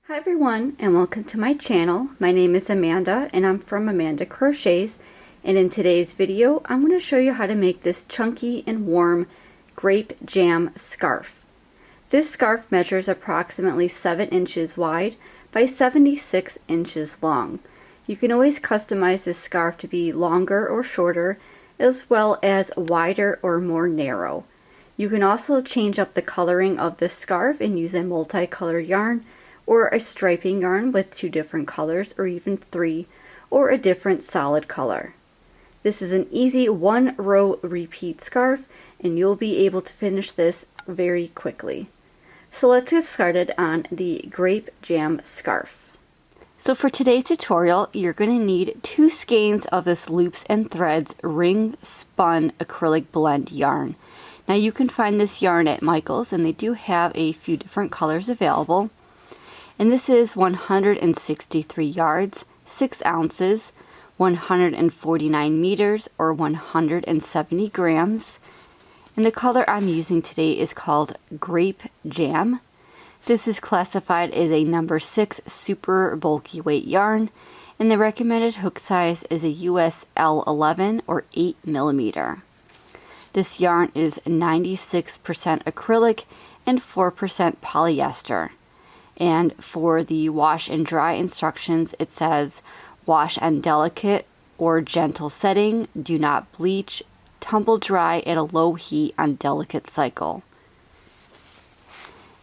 Hi everyone, and welcome to my channel. My name is Amanda and I'm from Amanda Crochets, and in today's video I'm going to show you how to make this chunky and warm grape jam scarf. This scarf measures approximately 7 inches wide by 76 inches long. You can always customize this scarf to be longer or shorter, as well as wider or more narrow. You can also change up the coloring of this scarf and use a multicolored yarn, or a striping yarn with 2 different colors, or even 3, or a different solid color. This is an easy 1-row repeat scarf, and you'll be able to finish this very quickly. So let's get started on the Grape Jam Scarf. So for today's tutorial, you're going to need 2 skeins of this Loops and Threads Ringspun acrylic blend yarn. Now you can find this yarn at Michael's, and they do have a few different colors available. And this is 163 yards, 6 ounces, 149 meters, or 170 grams. And the color I'm using today is called Grape Jam. This is classified as a number 6 super bulky weight yarn, and the recommended hook size is a US L11 or 8 millimeter. This yarn is 96% acrylic and 4% polyester. And for the wash and dry instructions, it says wash on delicate or gentle setting, do not bleach, tumble dry at a low heat on delicate cycle.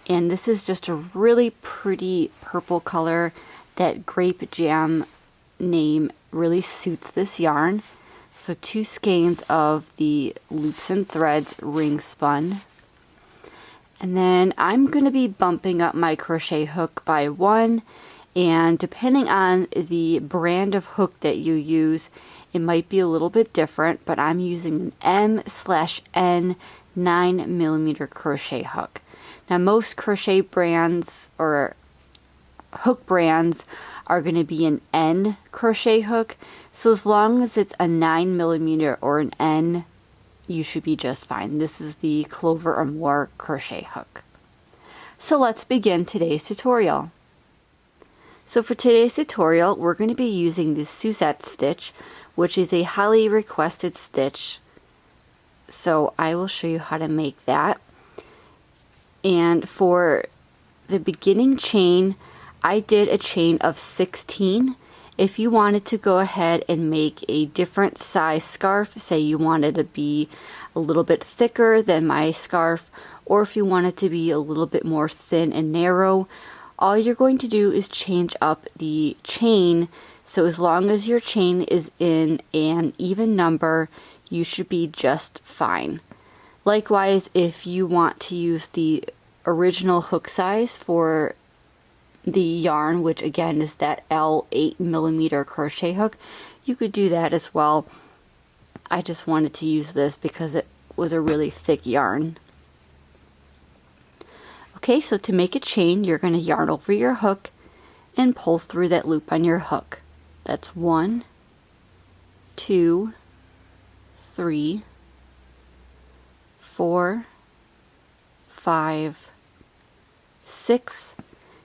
And this is just a really pretty purple color. That Grape Jam name really suits this yarn. So 2 skeins of the Loops and Threads Ringspun. And then I'm going to be bumping up my crochet hook by 1, and depending on the brand of hook that you use, it might be a little bit different, but I'm using an M/N 9 millimeter crochet hook. Now most crochet brands or hook brands are going to be an N crochet hook, so as long as it's a 9 millimeter or an N, you should be just fine. This is the Clover or More crochet hook. So let's begin today's tutorial. So for today's tutorial, we're going to be using the Suzette stitch, which is a highly requested stitch. So I will show you how to make that. And for the beginning chain, I did a chain of 16. If you wanted to go ahead and make a different size scarf, say you wanted to be a little bit thicker than my scarf, or if you want it to be a little bit more thin and narrow, all you're going to do is change up the chain. So as long as your chain is in an even number, you should be just fine. Likewise, if you want to use the original hook size for the yarn, which again is that L 8 millimeter crochet hook, you could do that as well. I just wanted to use this because it was a really thick yarn. Okay, so to make a chain, you're going to yarn over your hook and pull through that loop on your hook. That's 1, 2, 3, 4, 5, 6.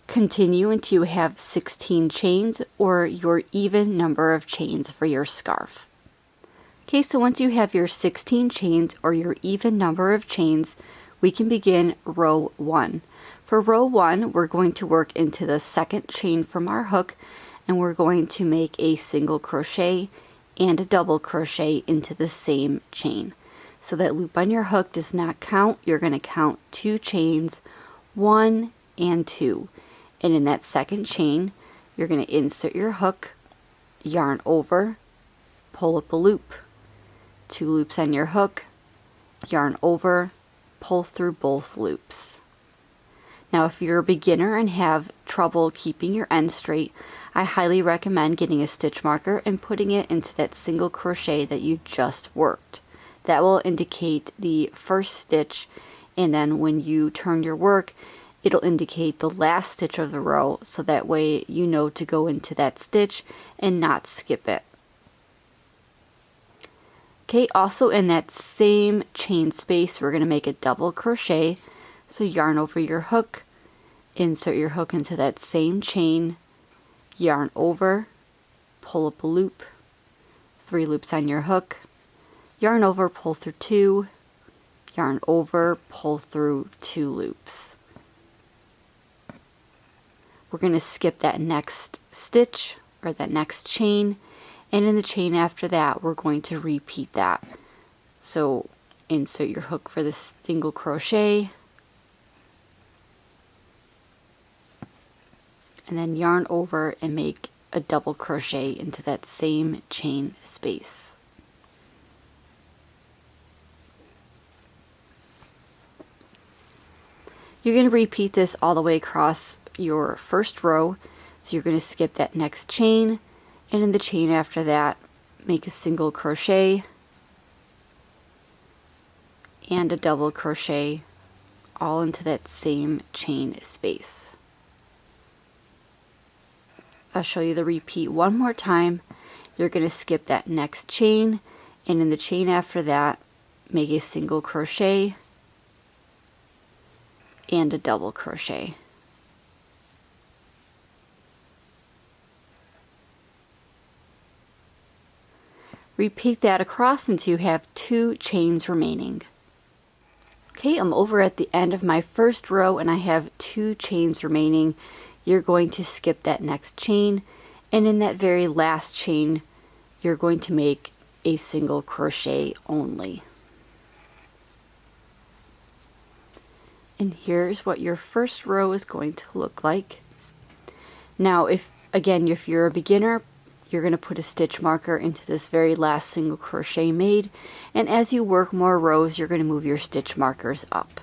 Continue until you have 16 chains, or your even number of chains for your scarf. Okay, so once you have your 16 chains or your even number of chains, we can begin row 1. For row 1, we're going to work into the second chain from our hook, and we're going to make a single crochet and a double crochet into the same chain. So that loop on your hook does not count. You're going to count 2 chains, 1 and 2. And in that second chain, you're going to insert your hook, yarn over, pull up a loop, 2 loops on your hook, yarn over, pull through both loops. Now if you're a beginner and have trouble keeping your ends straight, I highly recommend getting a stitch marker and putting it into that single crochet that you just worked. That will indicate the first stitch, and then when you turn your work, it'll indicate the last stitch of the row, so that way you know to go into that stitch and not skip it. Okay, also in that same chain space, we're going to make a double crochet. So yarn over your hook, insert your hook into that same chain, yarn over, pull up a loop, 3 loops on your hook, yarn over, pull through 2, yarn over, pull through 2 loops. We're going to skip that next stitch or that next chain, and in the chain after that we're going to repeat that. So insert your hook for the single crochet, and then yarn over and make a double crochet into that same chain space. You're going to repeat this all the way across your first row. So you're going to skip that next chain, and in the chain after that make a single crochet and a double crochet all into that same chain space. I'll show you the repeat one more time. You're going to skip that next chain, and in the chain after that make a single crochet and a double crochet. Repeat that across until you have 2 chains remaining. Okay, I'm over at the end of my first row and I have 2 chains remaining. You're going to skip that next chain, and in that very last chain you're going to make a single crochet only. And here's what your first row is going to look like. Now if you're a beginner, you're going to put a stitch marker into this very last single crochet made, and as you work more rows you're going to move your stitch markers up.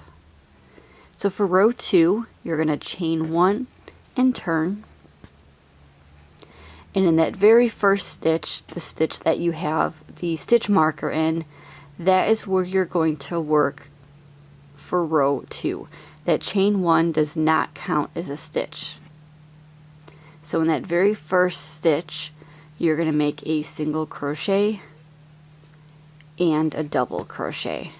So for row 2 you're going to chain 1 and turn, and in that very first stitch, the stitch that you have the stitch marker in, that is where you're going to work for row 2. That chain 1 does not count as a stitch. So in that very first stitch you're going to make a single crochet and a double crochet,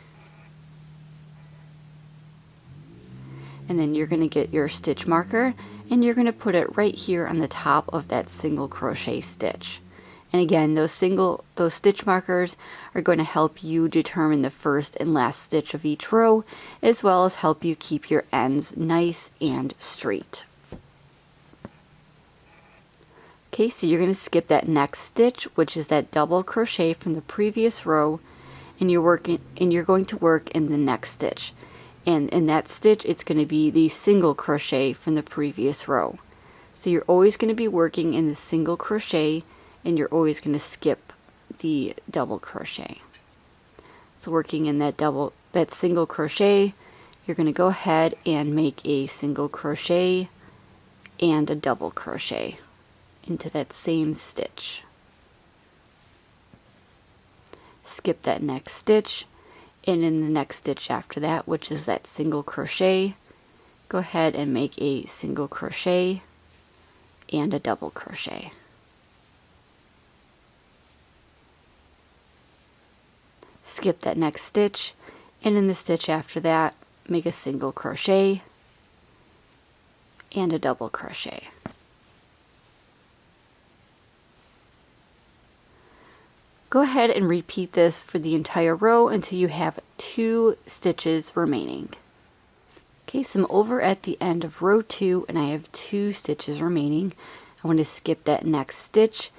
and then you're going to get your stitch marker and you're going to put it right here on the top of that single crochet stitch. And again, those stitch markers are going to help you determine the first and last stitch of each row, as well as help you keep your ends nice and straight. Okay, so you're going to skip that next stitch, which is that double crochet from the previous row, and you're going to work in the next stitch. And in that stitch, it's going to be the single crochet from the previous row. So you're always going to be working in the single crochet, and you're always going to skip the double crochet. So working in that single crochet, you're going to go ahead and make a single crochet and a double crochet into that same stitch. Skip that next stitch, and in the next stitch after that, which is that single crochet, go ahead and make a single crochet and a double crochet. Skip that next stitch, and in the stitch after that make a single crochet and a double crochet. Go ahead and repeat this for the entire row until you have 2 stitches remaining. Okay, so I'm over at the end of row 2 and I have 2 stitches remaining. I want to skip that next stitch,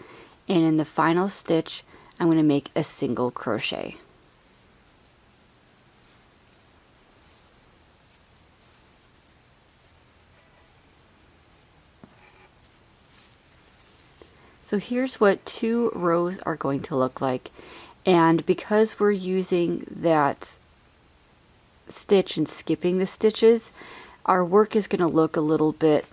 and in the final stitch I'm going to make a single crochet. So here's what 2 rows are going to look like, and because we're using that stitch and skipping the stitches, our work is going to look a little bit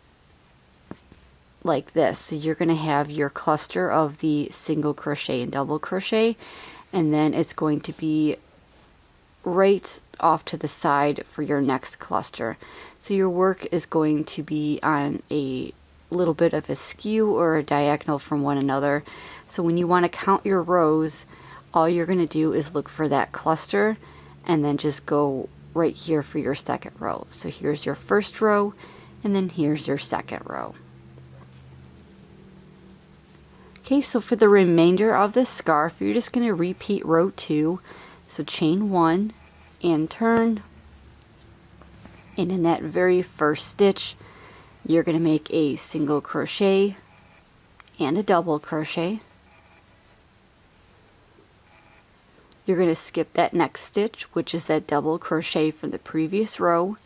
like this. So you're going to have your cluster of the single crochet and double crochet, and then it's going to be right off to the side for your next cluster. So your work is going to be on a little bit of a skew or a diagonal from one another. So when you want to count your rows, all you're going to do is look for that cluster and then just go right here for your second row. So here's your first row, And then here's your second row. Okay, so for the remainder of the scarf, you're just going to repeat row 2. So chain 1 and turn. And in that very first stitch, you're going to make a single crochet and a double crochet. You're going to skip that next stitch, which is that double crochet from the previous row.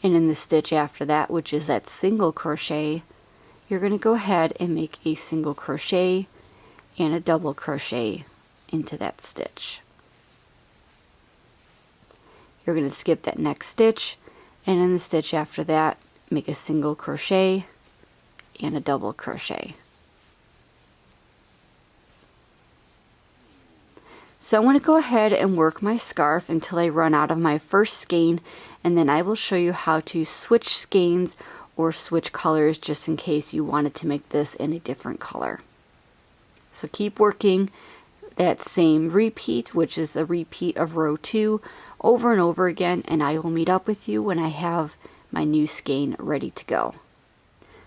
And in the stitch after that, which is that single crochet, you're going to go ahead and make a single crochet and a double crochet into that stitch. You're going to skip that next stitch, and in the stitch after that, make a single crochet and a double crochet. So I want to go ahead and work my scarf until I run out of my first skein, and then I will show you how to switch skeins or switch colors just in case you wanted to make this in a different color. So keep working that same repeat, which is the repeat of row 2, over and over again, and I will meet up with you when I have my new skein ready to go.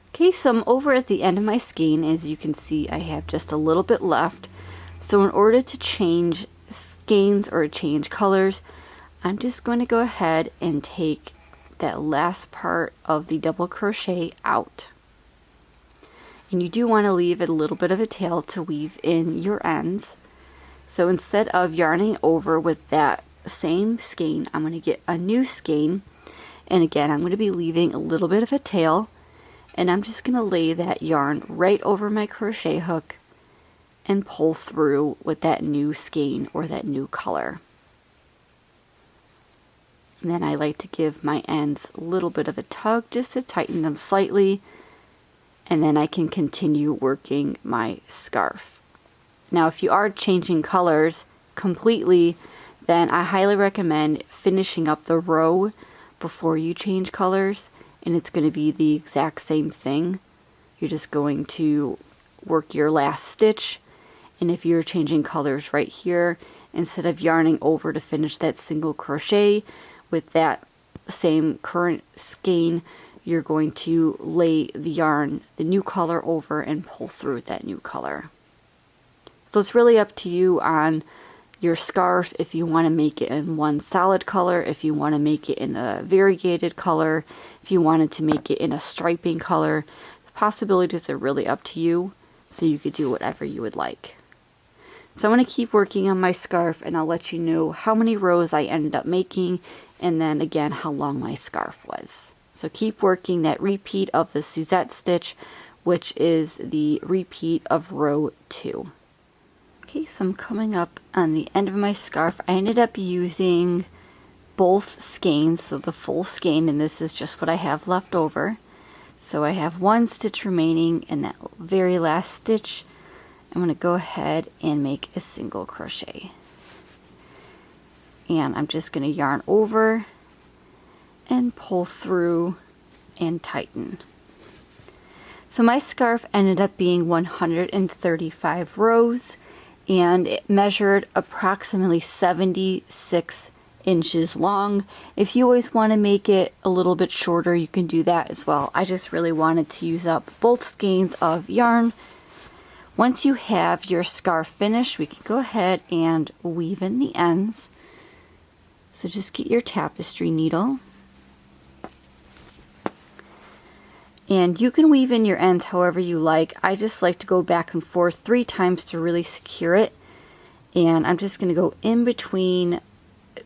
Okay, so I'm over at the end of my skein. As you can see, I have just a little bit left. So in order to change skeins or change colors, I'm just going to go ahead and take that last part of the double crochet out. And you do want to leave a little bit of a tail to weave in your ends. So instead of yarning over with that same skein, I'm going to get a new skein. And again, I'm going to be leaving a little bit of a tail. And I'm just going to lay that yarn right over my crochet hook and pull through with that new skein or that new color. And then I like to give my ends a little bit of a tug just to tighten them slightly, and then I can continue working my scarf. Now if you are changing colors completely, then I highly recommend finishing up the row before you change colors, and it's going to be the exact same thing. You're just going to work your last stitch. And if you're changing colors right here, instead of yarning over to finish that single crochet with that same current skein, you're going to lay the yarn, the new color over, and pull through with that new color. So it's really up to you on your scarf if you want to make it in one solid color, if you want to make it in a variegated color, if you wanted to make it in a striping color. The possibilities are really up to you, so you could do whatever you would like. So I'm going to keep working on my scarf, and I'll let you know how many rows I ended up making, and then again how long my scarf was. So keep working that repeat of the Suzette stitch, which is the repeat of row 2. Okay, so I'm coming up on the end of my scarf. I ended up using both skeins, so the full skein, and this is just what I have left over. So I have one stitch remaining, and that very last stitch I'm going to go ahead and make a single crochet. And I'm just going to yarn over and pull through and tighten. So my scarf ended up being 135 rows, and it measured approximately 76 inches long. If you always want to make it a little bit shorter, you can do that as well. I just really wanted to use up both skeins of yarn. Once you have your scarf finished, we can go ahead and weave in the ends. So just get your tapestry needle. And you can weave in your ends however you like. I just like to go back and forth 3 times to really secure it. And I'm just going to go in between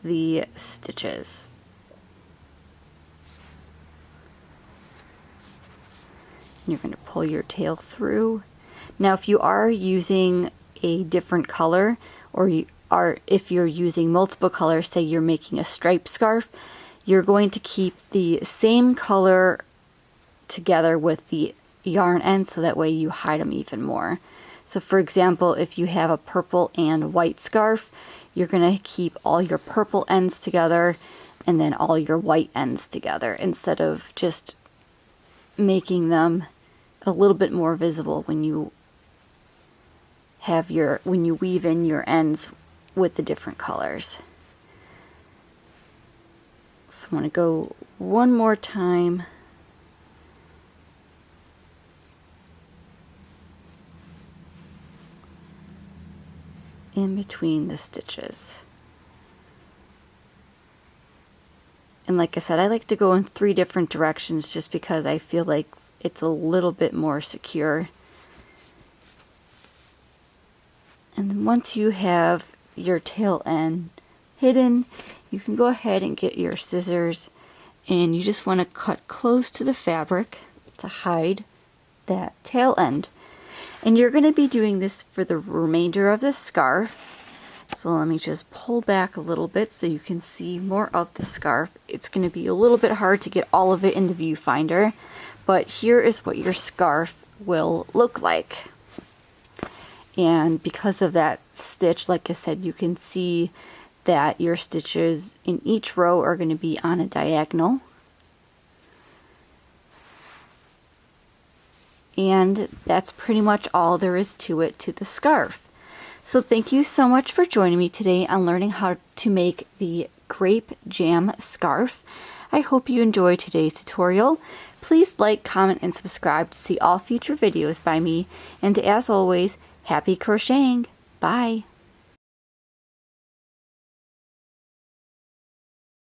the stitches. And you're going to pull your tail through. Now if you are using a different color, or if you're using multiple colors, say you're making a striped scarf, you're going to keep the same color together with the yarn ends, so that way you hide them even more. So for example, if you have a purple and white scarf, you're going to keep all your purple ends together and then all your white ends together, instead of just making them a little bit more visible when you weave in your ends with the different colors. So I'm going to go one more time in between the stitches. And like I said, I like to go in 3 different directions just because I feel like it's a little bit more secure. And then once you have your tail end hidden, you can go ahead and get your scissors, and you just want to cut close to the fabric to hide that tail end. And you're going to be doing this for the remainder of the scarf. So let me just pull back a little bit so you can see more of the scarf. It's going to be a little bit hard to get all of it in the viewfinder, but here is what your scarf will look like. And because of that stitch, like I said, you can see that your stitches in each row are going to be on a diagonal. And that's pretty much all there is to it, to the scarf. So thank you so much for joining me today on learning how to make the Grape Jam Scarf. I hope you enjoyed today's tutorial. Please like, comment, and subscribe to see all future videos by me. And as always, happy crocheting! Bye!